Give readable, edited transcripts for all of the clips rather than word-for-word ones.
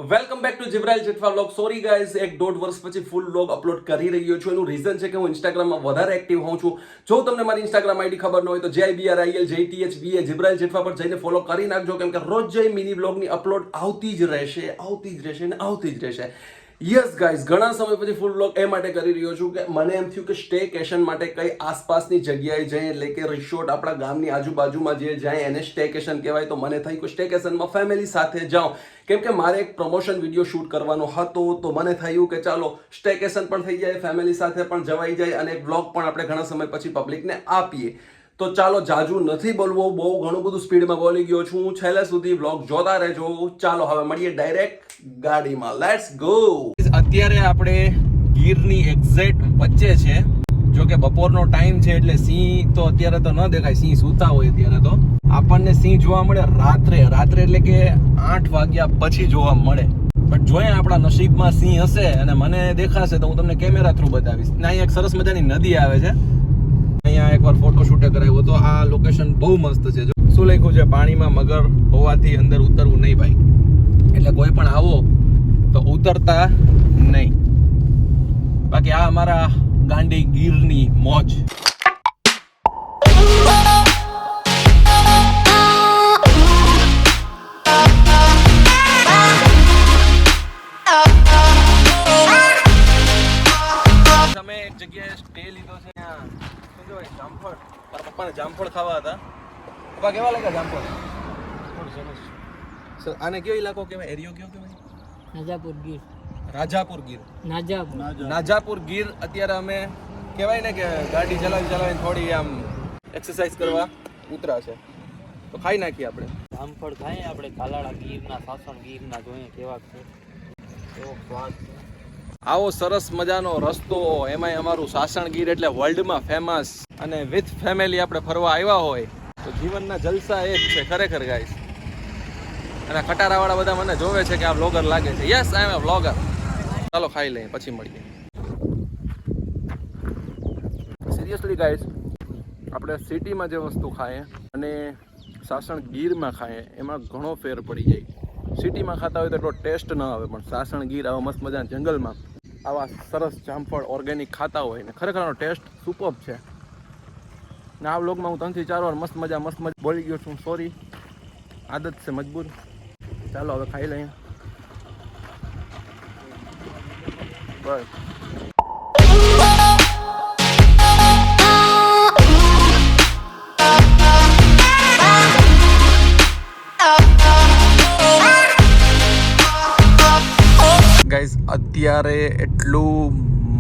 Welcome back to Jibrail Jethwa vlog. Sorry guys, 1.5 વર્ષ પછી ફૂલ vlog upload કરી રહ્યો છું. એનું રીઝન છે કે હું ઇન્સ્ટાગ્રામમાં વધારે એક્ટિવ હોઉં છું. જો તમને મારી ઇન્સ્ટાગ્રામ આઈડી ખબર ન હોય તો JIBRILJTHVA જીબ્રાઇલ જેઠવા પર જઈને ફોલો કરી નાખજો, કેમ કે રોજ જઈ મિની વ્લોગની અપલોડ આવતી જ રહેશે. યસ ગાઈઝ, ઘણા સમય પછી ફૂલ વ્લોગ એ માટે કરી રહ્યો છું કે મને એમ થયું કે સ્ટેકેશન માટે કઈ આસપાસની જગ્યાએ જઈએ, એટલે કે રિસોર્ટ આપણા ગામની આજુબાજુમાં જે જાય એને સ્ટેકેશન કહેવાય. તો મને થયું કે સ્ટેકેશનમાં ફેમિલી સાથે જાઉં, કેમ કે મારે એક પ્રમોશન વિડીયો શૂટ કરવાનો હતો. તો મને થયું કે ચાલો સ્ટેકેશન પણ થઈ જાય, ફેમિલી સાથે પણ જવાઈ જાય અને વ્લોગ પણ આપણે ઘણા સમય પછી પબ્લિકને આપીએ. તો ચાલો, જાજુ નથી બોલવું, બહુ ઘણું બધું સ્પીડમાં બોલી ગયો છું. છેલ્લે સુધી વ્લોગ જોતા રહેજો. ચાલો હવે મળીએ ડાયરેક્ટ ગાડીમાં. Let's go. અત્યારે આપણે ગીરની એક્ઝેક્ટ વચ્ચે છે. જો કે બપોરનો ટાઈમ છે એટલે સિંહ તો અત્યારે તો ન દેખાય, સિંહ સૂતા હોય અત્યારે. તો આપણને સિંહ જોવા મળે રાત્રે એટલે કે 8 વાગ્યા પછી જોવા મળે. બટ જોઈએ આપણા નસીબમાં સિંહ હશે અને મને દેખાશે તો હું તમને કેમેરા થ્રુ બતાવીશ. અહીંયા એક સરસ મજાની નદી આવે છે. અહીંયા એકવાર ફોટો શૂટ કરાવ્યો તો. આ લોકેશન બહુ મસ્ત છે. શું લખ્યું છે? પાણીમાં મગર હોવાથી અંદર ઉતરવું નહીં ભાઈ. એટલે કોઈ પણ આવો તો ઉતરતા નહીં. બાકી આ અમારા ગાંડી ગીરની મોજ. અમે એક જગ્યાએ સ્ટે લીધો છે. ત્યાં શું કહેવાય, જામફળ. મારા પપ્પાને જામફળ ખાવા હતા. પપ્પા કેવા લાગ્યા જામફળ? સરસ. આને કયો ઇલાકો કહેવાય? એરિયો કયો કહેવાય? રાજાપુર ગીર. અત્યારે અમે કહેવાય ને કે ગાડી ચલાવીને થોડી આમ એક્સરસાઇઝ કરવા ઉતરા છે. તો ખાઈ નાખીએ આપણે જામફળ. ખાઈએ આપણે કાલાળા ગીરના, સાસણ ગીરના. જોઈએ કેવા છે, કેવો સ્વાદ છે. આવો સરસ મજાનો રસ્તો, એમાંય અમારું સાસણ ગીર એટલે વર્લ્ડમાં ફેમસ. અને વિથ ફેમિલી આપણે ફરવા આવ્યા હોય તો જીવનના જલસા એ જ છે ખરેખર ગાઈસ. અને ખટારાવાળા બધા મને જોવે છે કે આ વ્લોગર લાગે છે. યસ, આઈ એમ અ વ્લોગર. ચાલો ખાઈ લઈએ, પછી મળીએ. સિરિયસલી ગાઈસ, આપણે સિટીમાં જે વસ્તુ ખાઈએ અને સાસણ ગીરમાં ખાઈએ એમાં ઘણો ફેર પડી જાય. સિટીમાં ખાતા હોય તો એટલો ટેસ્ટ ન આવે, પણ સાસણ ગીર આવા મસ્ત મજાના જંગલમાં આવા સરસ જામફળ ઓર્ગેનિક ખાતા હોય ને ખરેખર આનો ટેસ્ટ સુપર્બ છે. ને આ વ્લોગમાં હું 3 થી 4 વાર મસ્ત મજા બોલી ગયો છું. સોરી, આદત છે, મજબૂર. ચાલો હવે ખાઈ લઈએ. બસ. ગાઈઝ, અત્યારે એટલું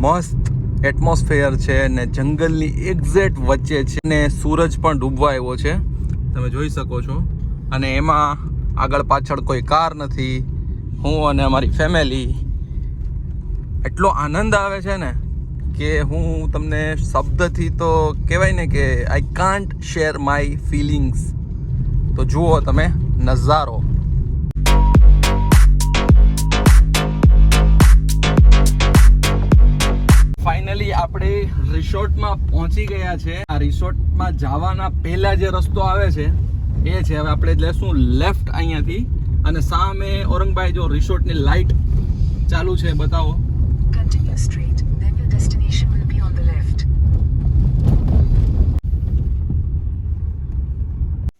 મસ્ત એટમોસ્ફિયર છે ને જંગલની એક્ઝેક્ટ વચ્ચે છે ને સૂરજ પણ ડૂબવા આવ્યો છે, તમે જોઈ શકો છો. અને એમાં આગળ પાછળ કોઈ કાર નથી, હું અને અમારી ફેમિલી. એટલો આનંદ આવે છે ને કે હું તમને શબ્દથી તો કહેવાય ને કે I can't share my feelings. તો જુઓ તમે નજારો. ફાઇનલી આપણે રિસોર્ટમાં પહોંચી ગયા છે. આ રિસોર્ટમાં જવાના પહેલા જે રસ્તો આવે છે એ છે. હવે આપણે લેશું લેફ્ટ અહીંયાથી, અને સામે ઔરંગભાઈ જો રિસોર્ટની લાઇટ ચાલુ છે, બતાવો. Continue straight, then your destination will be on the left.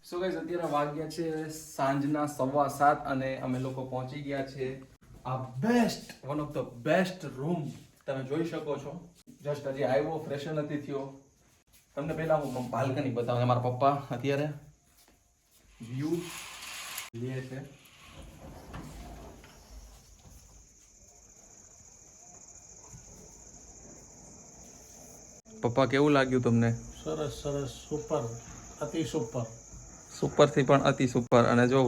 So guys, અત્યારે વાગ્યા છે સાંજના 7:15 અને અમે લોકો પહોંચી ગયા છે આ one of the best room. તમે જોઈ શકો છો. જસ્ટ હજી આવ્યો, ફ્રેશન નથી થયો. તમને પહેલા હું બાલ્કની બતાવું. મારા પપ્પા અત્યારે વ્યૂ લે છે. પપ્પા, કેવું લાગ્યું તમને? સરસ, સુપર, અતિ સુપર. સુપરથી પણ અતિ સુપર. અને જો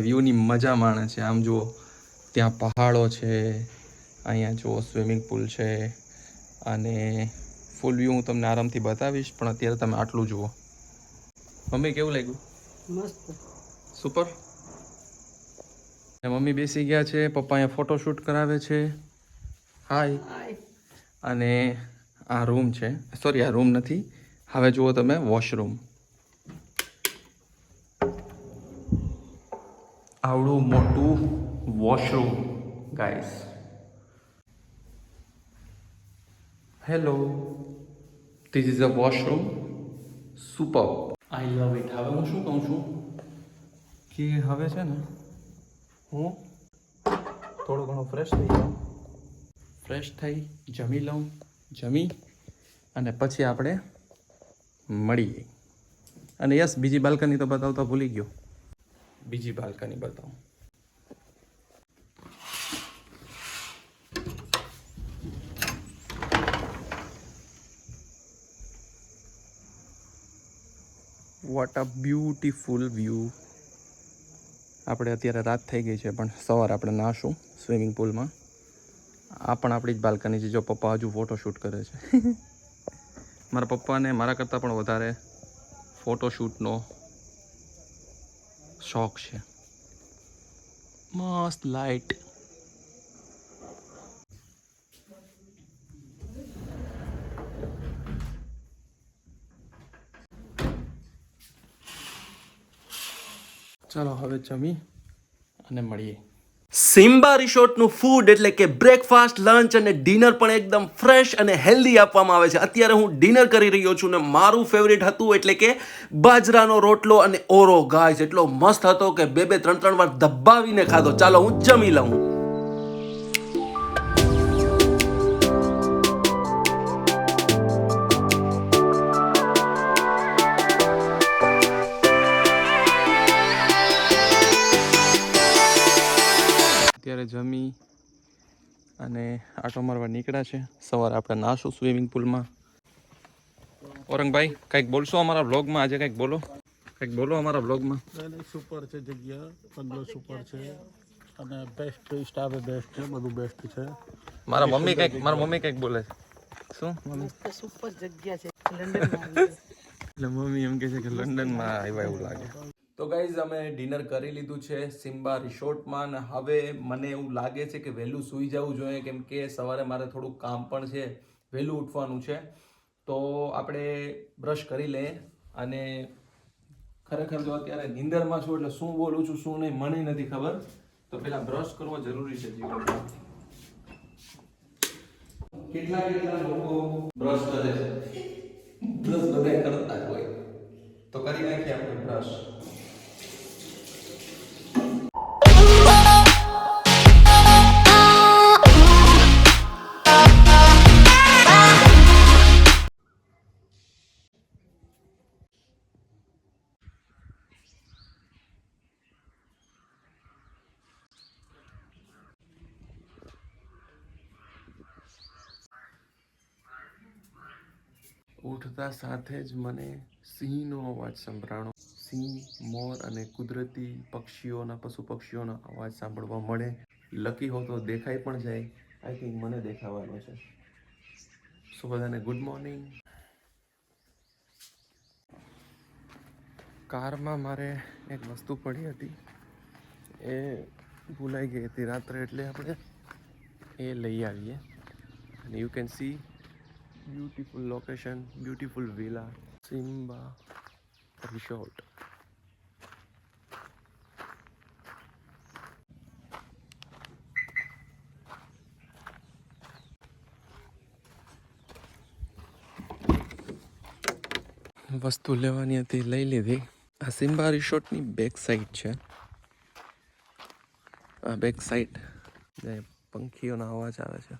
વ્યૂની મજા માણે છે. આમ જુઓ, ત્યાં પહાડો છે, અહીંયા જુઓ સ્વિમિંગ પુલ છે, અને ફૂલ વ્યૂ હું તમને આરામથી બતાવીશ, પણ અત્યારે તમે આટલું જુઓ. મમ્મી, કેવું લાગ્યું? મસ્ત, સુપર. મમ્મી બેસી ગયા છે, પપ્પા અહીંયા ફોટોશૂટ કરાવે છે. હાય. અને આ રૂમ છે, સોરી આ રૂમ નથી. હવે જુઓ તમે વોશરૂમ. આવડું મોટું washroom. guys. Hello. This is a washroom. Superb. I love it. હવે હું શું કહું છું કે હવે છે ને હું થોડો ઘણો ફ્રેશ થઈ જાઉં, ફ્રેશ થઈ જમી લઉં, જમી અને પછી આપણે મળીએ. અને યસ, બીજી બાલ્કની તો બતાવતા ભૂલી ગયો. બીજી બાલ્કની બતાવું. What a beautiful view. આપણે અત્યારે રાત થઈ ગઈ છે પણ સવારે આપણે નાશું સ્વિમિંગ પુલમાં. આ પણ આપણી જ બાલ્કની છે. જો પપ્પા હજુ ફોટોશૂટ કરે છે. મારા પપ્પાને મારા કરતાં પણ વધારે ફોટોશૂટનો શોખ છે. મસ્ત લાઇટ. ચાલો હવે જમી અને મળીએ. સિમ્બા રિસોર્ટનું ફૂડ એટલે કે બ્રેકફાસ્ટ, લંચ અને ડિનર પણ એકદમ ફ્રેશ અને હેલ્ધી આપવામાં આવે છે. અત્યારે હું ડિનર કરી રહ્યો છું ને મારું ફેવરિટ હતું એટલે કે બાજરાનો રોટલો અને ઓરો. ગાઈસ એટલો મસ્ત હતો કે 2-3 વાર દબાવીને ખાધો. ચાલો હું જમી લઉં. અત્યારે જમી અને આટો મારવા નીકળ્યા છે. સવારે આપણે નાશું સ્વિમિંગ પુલમાં. ઔરંગભાઈ કંઈક બોલશો અમારા વ્લોગમાં? આજે કંઈક બોલો, કંઈક બોલો અમારા વ્લોગમાં. સુપર છે જગ્યા, બંગલો સુપર છે અને બેસ્ટ સ્ટાફ બેસ્ટ છે, બધું બેસ્ટ છે. મારા મમ્મી કંઈક બોલે છે. શું મમ્મી? સુપર જગ્યા છે લંડનમાં. એટલે મમ્મી એમ કહે છે કે લંડનમાં આવ્યા એવું લાગે. તો ગાઈઝ અમે ડિનર કરી લીધું છે સિમ્બા રિસોર્ટમાં અને હવે મને એવું લાગે છે કે વહેલું સૂઈ જવું જોઈએ, કેમ કે સવારે મારે થોડુંક કામ પણ છે, વહેલું ઉઠવાનું છે. તો આપણે બ્રશ કરી લઈએ. અને ખરેખર જો અત્યારે નીંદરમાં છું એટલે શું બોલું છું શું નહીં મને નથી ખબર. તો પહેલાં બ્રશ કરવો જરૂરી છે જીવનમાં. કેટલા લોકો બ્રશ કરે છે? બ્રશ બધા કરતા જ હોય. તો કરી નાખીએ આપણે બ્રશ. ઉઠતા સાથે જ મને સિંહનો અવાજ સંભળાણો. સિંહ, મોર અને કુદરતી પક્ષીઓના પશુ પક્ષીઓના અવાજ સાંભળવા મળે. લકી હો તો દેખાઈ પણ જાય. આઈ થિંક મને દેખાવાનો છે. સો બધાને ગુડ મોર્નિંગ. કારમાં મારે એક વસ્તુ પડી હતી, એ ભૂલાઈ ગઈ હતી રાત્રે, એટલે આપણે એ લઈ આવીએ. અને you can see beautiful location, beautiful villa, Simba Resort. વસ્તુ લેવાની હતી, લઈ લીધી. આ સિમ્બા રિસોર્ટની બેક સાઈડ છે. આ બેક સાઈડ જે પંખીઓના અવાજ આવે છે.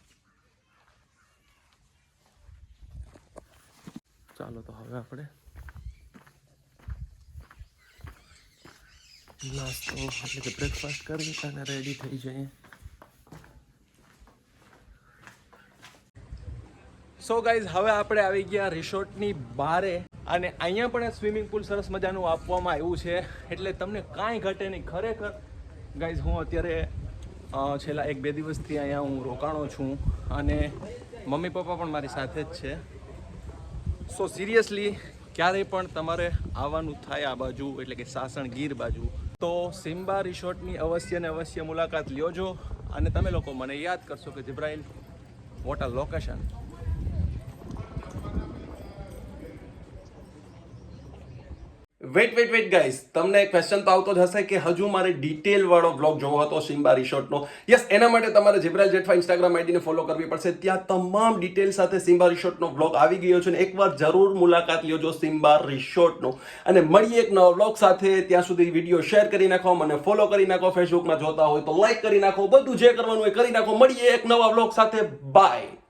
ચાલો તો હવે આપણે નાસ્તો એટલે કે બ્રેકફાસ્ટ કરી અને રેડી થઈ જઈએ. સો ગાઈઝ હવે આપણે આવી ગયા રિસોર્ટની બારે અને અહીંયા પણ સ્વિમિંગ પુલ સરસ મજાનું આપવામાં આવ્યું છે, એટલે તમને કાંઈ ઘટે નહીં. ખરેખર ગાઈઝ હું અત્યારે છેલ્લા 1-2 દિવસથી અહીંયા હું રોકાણો છું અને મમ્મી પપ્પા પણ મારી સાથે જ છે. સો સિરિયસલી ક્યારેય પણ તમારે આવવાનું થાય આ બાજુ એટલે કે સાસણ ગીર બાજુ તો સિમ્બા રિસોર્ટની અવશ્ય ને અવશ્ય મુલાકાત લ્યોજો અને તમે લોકો મને યાદ કરશો કે Jibrail what a location. Wait guys, તમને એક ક્વેશ્ચન તો આવતો જ હશે કે હજુ મારે ડિટેલ વાળો બ્લોગ જોવો હતો સિમ્બા રિસોર્ટનો. યસ, એના માટે તમારે જીબ્રાઇલ જેઠવા ઇન્સ્ટાગ્રામ આઈડીને ફોલો કરવી પડશે. ત્યાં તમામ ડિટેલ સાથે સિમ્બા રિસોર્ટનો બ્લોગ આવી ગયો છે, અને એકવાર જરૂર મુલાકાત લ્યો સિમ્બા રિસોર્ટનો. અને મળીએ એક નવા બ્લોગ સાથે. ત્યાં સુધી વિડીયો શેર કરી નાખો, મને ફોલો કરી નાખો, ફેસબુકમાં જોતા હોય તો લાઈક કરી નાખો, બધું જે કરવાનું હોય કરી નાખો. મળીએ એક નવા બ્લોગ સાથે. બાય.